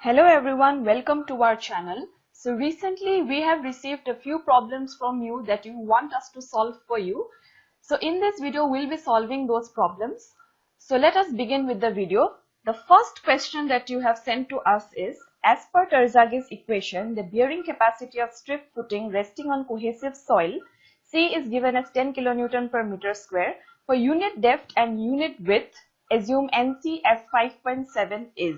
Hello everyone, welcome to our channel. So recently we have received a few problems from you that you want us to solve for you. So in this video we'll be solving those problems. So let us begin with the video. The first question that you have sent to us is, as per Terzagh's equation, the bearing capacity of strip footing resting on cohesive soil C is given as 10 kN per meter square. For unit depth and unit width, assume NC as 5.7 is.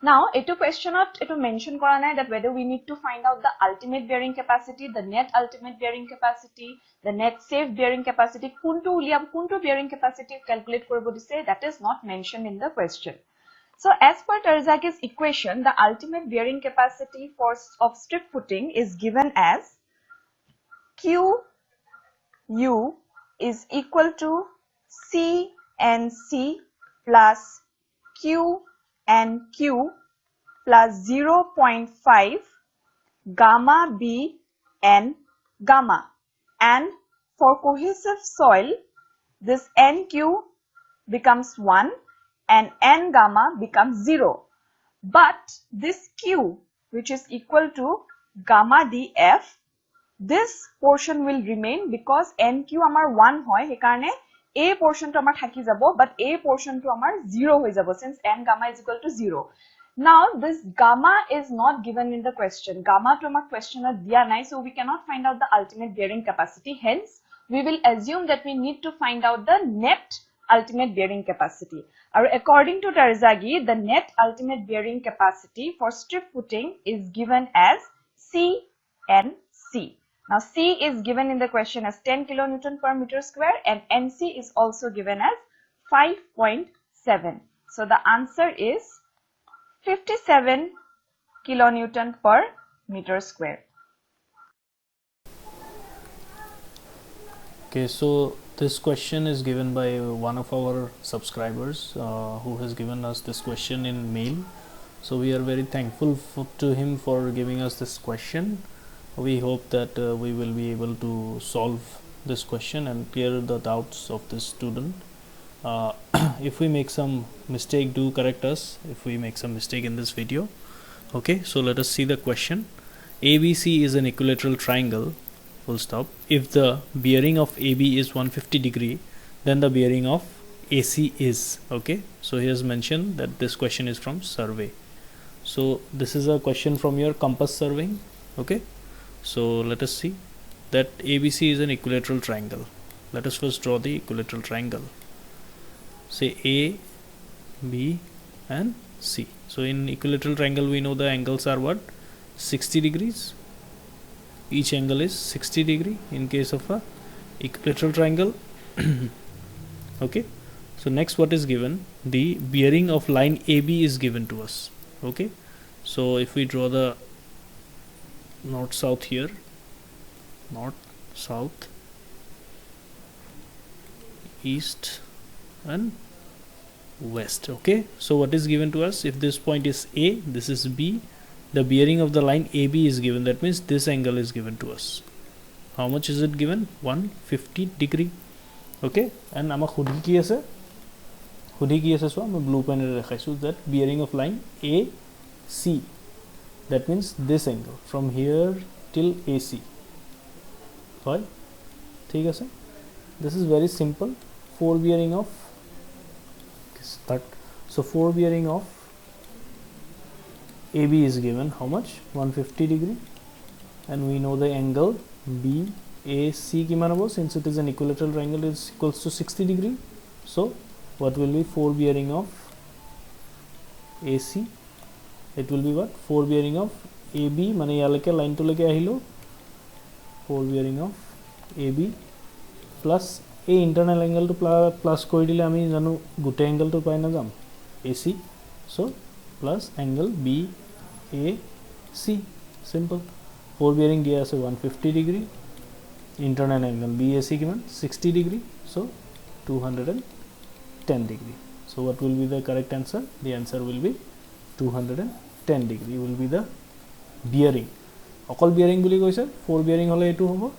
Now, etu questionot etu mention kora nai that whether we need to find out the ultimate bearing capacity, the net ultimate bearing capacity, the net safe bearing capacity, kuntu bearing capacity calculate koribo dise, that is not mentioned in the question. So, as per Terzagh's equation, the ultimate bearing capacity of strip footing is given as Q U is equal to C and C plus Q and Q plus 0.5 gamma B and gamma. And for cohesive soil, this NQ becomes 1 and N gamma becomes 0. But this Q, which is equal to gamma DF, this portion will remain because NQ amar 1 hoy, hekarne A portion to amar thaki jabo, but A portion to amar 0 hoy jabo since N gamma is equal to 0. Now this gamma is not given in the question. Gamma to amar question diya nai, so we cannot find out the ultimate bearing capacity. Hence, we will assume that we need to find out the net ultimate bearing capacity. According to Terzaghi, the net ultimate bearing capacity for strip footing is given as C and C. Now, C is given in the question as 10 kN per meter square and NC is also given as 5.7. So, the answer is 57 kN per meter square. Okay, so this question is given by one of our subscribers who has given us this question in mail. So we are very thankful to him for giving us this question. We hope that we will be able to solve this question and clear the doubts of this student. If we make some mistake, do correct us if we make some mistake in this video. Okay, so let us see the question. ABC is an equilateral triangle, full stop. If the bearing of AB is 150 degree, then the bearing of AC is, okay. So he has mentioned that this question is from survey. So this is a question from your compass surveying, okay. So let us see that ABC is an equilateral triangle. Let us first draw the equilateral triangle. Say A, B and C. So in equilateral triangle we know the angles are what? 60 degrees. Each angle is 60 degree in case of a equilateral triangle. Okay. So next, what is given? The bearing of line AB is given to us. Okay. So if we draw the north south here, north south east and west. Okay, so what is given to us? If this point is A, this is B, the bearing of the line AB is given. That means this angle is given to us. How much is it given? 150 degree. Okay, and ama khudi ki ase so ama blue pen e rekhaisu that bearing of line AC. That means this angle from here till AC. Right? ठीक है sir. This is very simple. 4 bearing of that. So 4 bearing of AB is given. How much? 150 degree. And we know the angle BAC ki manabo, since it is an equilateral triangle, is equals to 60 degree. So what will be 4 bearing of AC? It will be what? 4 bearing of AB, mane yalake line to leke ahilo. 4 bearing of AB plus A internal angle to plus koi dile ami janu gute angle to pai na jam AC. So plus angle BAC. Simple. 4 bearing diya ase 150 degree. Internal angle BAC ki man 60 degree. So 210 degree. So what will be the correct answer? The answer will be 210 degree will be the bearing. Okol bearing buli koise 4 bearing hole etu hobo.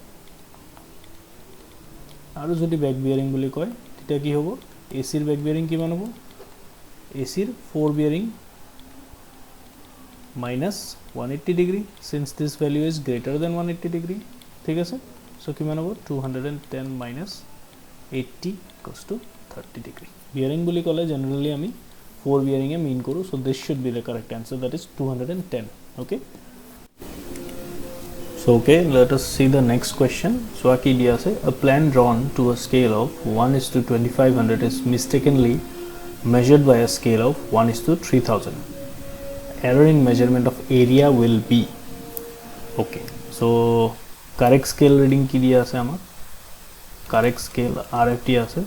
Aru jodi back bearing buli koy teta ki hobo? AC er back bearing kiman hobo? AC er 4 bearing minus 180 degree since this value is greater than 180 degree ঠিক আছে so কিমান হ'ব 210 minus 80 equals to 30 degree bearing বুলি ক'লে generally আমি 4 bearing এ mean কৰো so this should be the correct answer that is 210 okay so okay let us see the next question so aki dia ase a plan drawn to a scale of 1:2500 is mistakenly measured by a scale of 1:3000 error in measurement of area will be okay so correct scale reading ki dia ase amar correct scale RF dia ase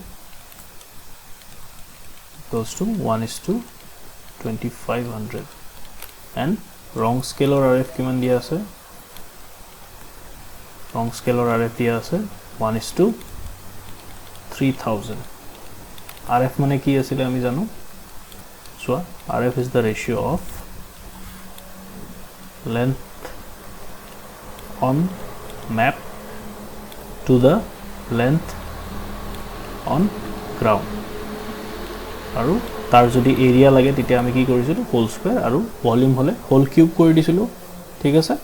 equals to 1:2500 and wrong scale or RF kiman dia ase wrong scale or RF dia ase 1:3000 RF mane ki asile ami jano so RF is the ratio of length on map to the length on ground aru tar jodi area lage tite ami ki korisilu whole square aru volume hole whole cube kori disilu thik ase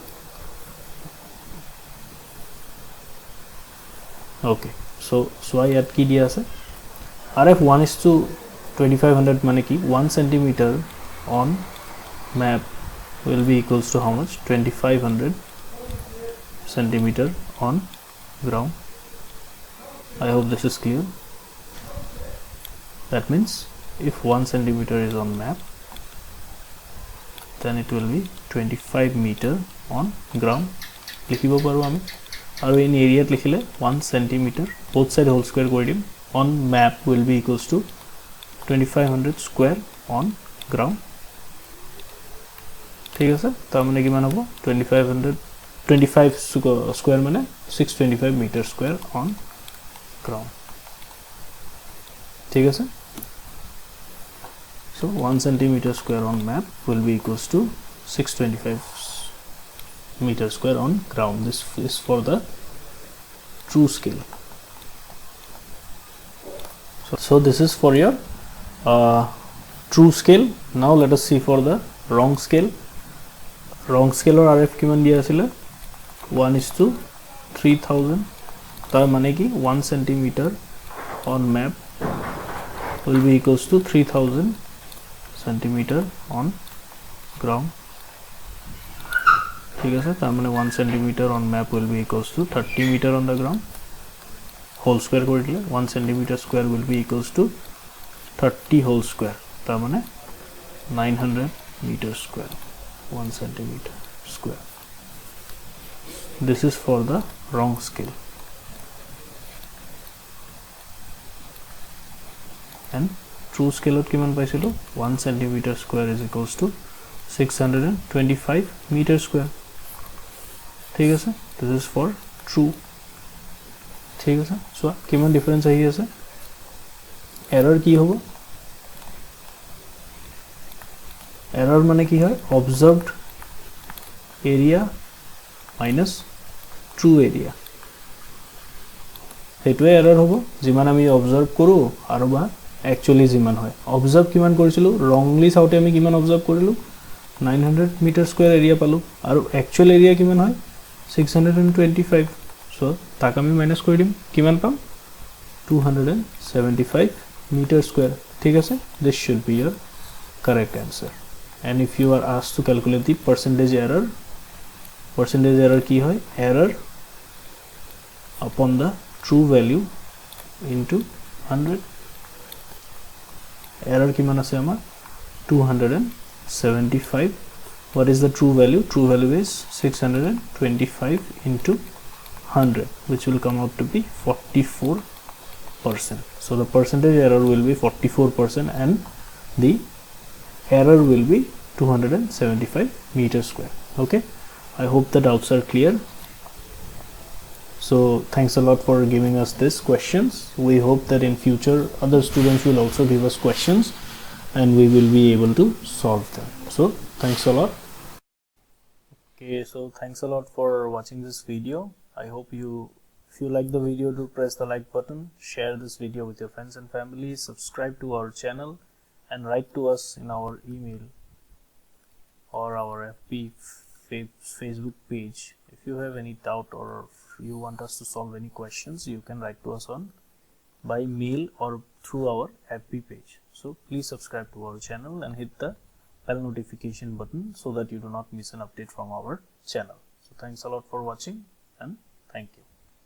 okay so ayat ki dia ase RF 1:2500 mane ki 1 centimeter on map will be equals to how much 2500 centimeter on ground I hope this is clear that means if 1 centimeter is on map then it will be 25 meter on ground likhibo paru ami aru in area likhile 1 centimeter both side whole square kori dim on map will be equals to 2500 square on ground ঠিক আছে তার মানে কিমান হ'ব 25 square মানে 625 meter square on ground ঠিক আছে so 1 centimeter square on map will be equals to 625 meter square on ground this is for the true scale so this is for your true scale now let us see for the wrong scale or RF কিমান দিয়া আছিল 1:3000 তার মানে কি 1 centimeter on map will be equals to 3000 centimeter on ground ঠিক আছে তার মানে 1 centimeter on map will be equals to 30 meter on the ground whole square করে দিলে 1 centimeter square will be equals to 30 whole square তার মানে 900 meter square 1 centimeter square this is for the wrong scale and true scale ot kiman paisilo 1 centimeter square is equals to 625 meter square ঠিক আছে this is for true ঠিক আছে so কিমান difference আহি আছে error কি হ'ব error মানে কি হয় observed area minus true area হেতুৱে error হ'ব যিমান আমি observe কৰো আৰু বা actually যিমান হয় observe কিমান কৰিছিলো wrongly সাউতে আমি কিমান observe কৰিলো 900 meter square area পালো আৰু actual area কিমান হয় 625 so তাক আমি মাইনাস কৰি দিম কিমান পাম 275 meter square ঠিক আছে this should be your correct answer and if you are asked to calculate the percentage error ki hoy error upon the true value into 100 error kiman ase amar 275 what is the true value is 625 into 100 which will come out to be 44% so the percentage error will be 44% and the error will be 275 meter square okay I hope the doubts are clear so thanks a lot for giving us these questions we hope that in future other students will also give us questions and we will be able to solve them so thanks a lot okay so thanks a lot for watching this video I hope if you like the video do press the like button share this video with your friends and family subscribe to our channel and write to us in our email or our FB Facebook page. If you have any doubt or if you want us to solve any questions, you can write to us on by mail or through our FB page. So please subscribe to our channel and hit the bell notification button so that you do not miss an update from our channel. So thanks a lot for watching and thank you.